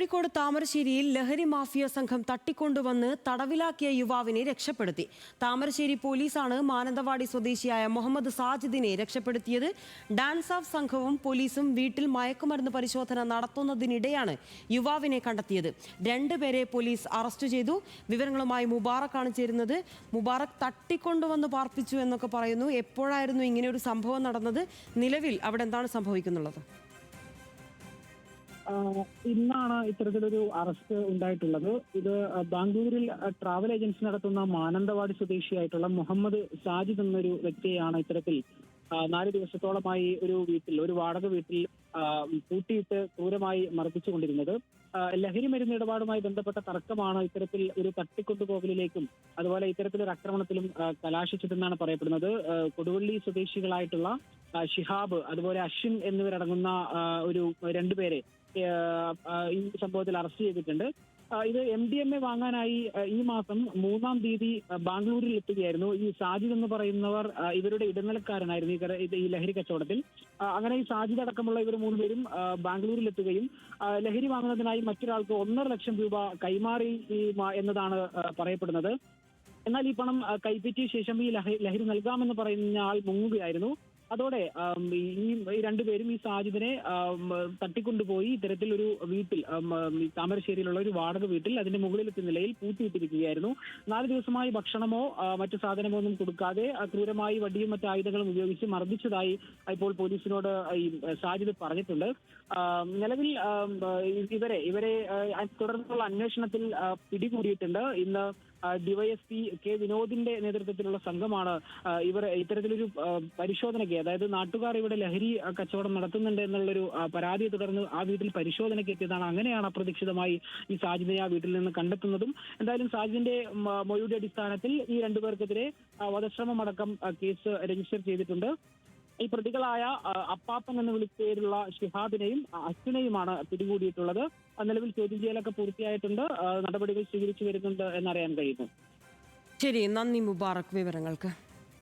കോഴിക്കോട് താമരശ്ശേരിയിൽ ലഹരി മാഫിയ സംഘം തട്ടിക്കൊണ്ടുവന്ന് തടവിലാക്കിയ യുവാവിനെ രക്ഷപ്പെടുത്തി. താമരശ്ശേരി പോലീസാണ് മാനന്തവാടി സ്വദേശിയായ മുഹമ്മദ് സാജിദിനെ രക്ഷപ്പെടുത്തിയത്. ഡാൻസ് ഓഫ് സംഘവും പോലീസും വീട്ടിൽ മയക്കുമരുന്ന് പരിശോധന നടത്തുന്നതിനിടെയാണ് യുവാവിനെ കണ്ടെത്തിയത്. രണ്ടുപേരെ പോലീസ് അറസ്റ്റ് ചെയ്തു. വിവരങ്ങളുമായി മുബാറക്കാണ് ചേരുന്നത്. മുബാറക്, തട്ടിക്കൊണ്ടുവന്ന് പാർപ്പിച്ചു എന്നൊക്കെ പറയുന്നു. എപ്പോഴായിരുന്നു ഇങ്ങനെയൊരു സംഭവം നടന്നത്? നിലവിൽ അവിടെ എന്താണ് സംഭവിക്കുന്നുള്ളത്? ഇന്നാണ് ഇത്തരത്തിലൊരു അറസ്റ്റ് ഉണ്ടായിട്ടുള്ളത്. ഇത് ബാംഗ്ലൂരിൽ ട്രാവൽ ഏജൻസി നടത്തുന്ന മാനന്തവാടി സ്വദേശിയായിട്ടുള്ള മുഹമ്മദ് സാജിദ് എന്നൊരു വ്യക്തിയെയാണ് ഇത്തരത്തിൽ 4 ദിവസത്തോളമായി ഒരു വാടക വീട്ടിൽ പൂട്ടിയിട്ട് ക്രൂരമായി മർദ്ദിച്ചുകൊണ്ടിരുന്നത്. ലഹരി മരുന്ന് ഇടപാടുമായി ബന്ധപ്പെട്ട തർക്കമാണ് ഇത്തരത്തിൽ ഒരു തട്ടിക്കൊണ്ടുപോകലിലേക്കും അതുപോലെ ഇത്തരത്തിലൊരു ആക്രമണത്തിലും കലാശിച്ചതെന്നാണ് പറയപ്പെടുന്നത്. കൊടുവള്ളി സ്വദേശികളായിട്ടുള്ള ഷിഹാബ് അതുപോലെ അശ്വിൻ എന്നിവരടങ്ങുന്ന രണ്ടുപേരെ ഈ സംഭവത്തിൽ അറസ്റ്റ് ചെയ്തിട്ടുണ്ട്. ഇത് MDMA വാങ്ങാനായി ഈ മാസം 3-ാം തീയതി ബാംഗ്ലൂരിൽ എത്തുകയായിരുന്നു. ഈ സാജിദ് എന്ന് പറയുന്നവർ ഇവരുടെ ഇടനിലക്കാരനായിരുന്നു ഈ ലഹരി കച്ചവടത്തിൽ. അങ്ങനെ ഈ സാജിദ് അടക്കമുള്ള ഇവർ 3 പേരും ബാംഗ്ലൂരിൽ എത്തുകയും ലഹരി വാങ്ങുന്നതിനായി മറ്റൊരാൾക്ക് 1.5 ലക്ഷം രൂപ കൈമാറി എന്നതാണ് പറയപ്പെടുന്നത്. എന്നാൽ ഈ പണം കൈപ്പറ്റിയ ശേഷം ഈ ലഹരി നൽകാമെന്ന് പറയുന്ന ആൾ മുങ്ങുകയായിരുന്നു. അതോടെ ഈ രണ്ടുപേരും ഈ സാജിദിനെ തട്ടിക്കൊണ്ടുപോയി ഇത്തരത്തിൽ ഒരു വീട്ടിൽ താമരശ്ശേരിയിലുള്ള ഒരു വാടക വീട്ടിൽ അതിന്റെ മുകളിലത്തെ നിലയിൽ പൂട്ടിയിട്ടിരിക്കുകയായിരുന്നു. 4 ദിവസമായി ഭക്ഷണമോ മറ്റു സാധനമോ ഒന്നും കൊടുക്കാതെ ക്രൂരമായി വടിയും മറ്റു ആയുധങ്ങളും ഉപയോഗിച്ച് മർദ്ദിച്ചതായി ഇപ്പോൾ പോലീസിനോട് ഈ സാജിദ് പറഞ്ഞിട്ടുണ്ട്. നിലവിൽ ഇവരെ തുടർന്നുള്ള അന്വേഷണത്തിൽ പിടികൂടിയിട്ടുണ്ട്. ഇന്ന് ഡിവൈഎസ്പി കെ വിനോദിന്റെ നേതൃത്വത്തിലുള്ള സംഘമാണ് ഇവർ ഇത്തരത്തിലൊരു പരിശോധനയ്ക്ക്, അതായത് നാട്ടുകാർ ഇവിടെ ലഹരി കച്ചവടം നടത്തുന്നുണ്ട് എന്നുള്ളൊരു പരാതിയെ തുടർന്ന് ആ വീട്ടിൽ പരിശോധനയ്ക്ക് എത്തിയതാണ്. അങ്ങനെയാണ് അപ്രതീക്ഷിതമായി ഈ സാജിദിനെ ആ വീട്ടിൽ നിന്ന് കണ്ടെത്തുന്നതും. എന്തായാലും സാജിദിന്റെ മൊഴിയുടെ അടിസ്ഥാനത്തിൽ ഈ രണ്ടുപേർക്കെതിരെ വധശ്രമമടക്കം കേസ് രജിസ്റ്റർ ചെയ്തിട്ടുണ്ട്. ഈ പ്രതികളായ അപ്പാപ്പൻ എന്ന് വിളിപ്പേരുള്ള ഷിഹാബിനെയും അശ്വിനെയുമാണ് പിടികൂടിയിട്ടുള്ളത്. നിലവിൽ ചോദ്യം ചെയ്യലൊക്കെ പൂർത്തിയായിട്ടുണ്ട്. നടപടികൾ സ്വീകരിച്ചു വരുന്നുണ്ട് എന്നറിയാൻ കഴിയുന്നു. ശരി, നന്ദി മുബാറക് വിവരങ്ങൾക്ക്.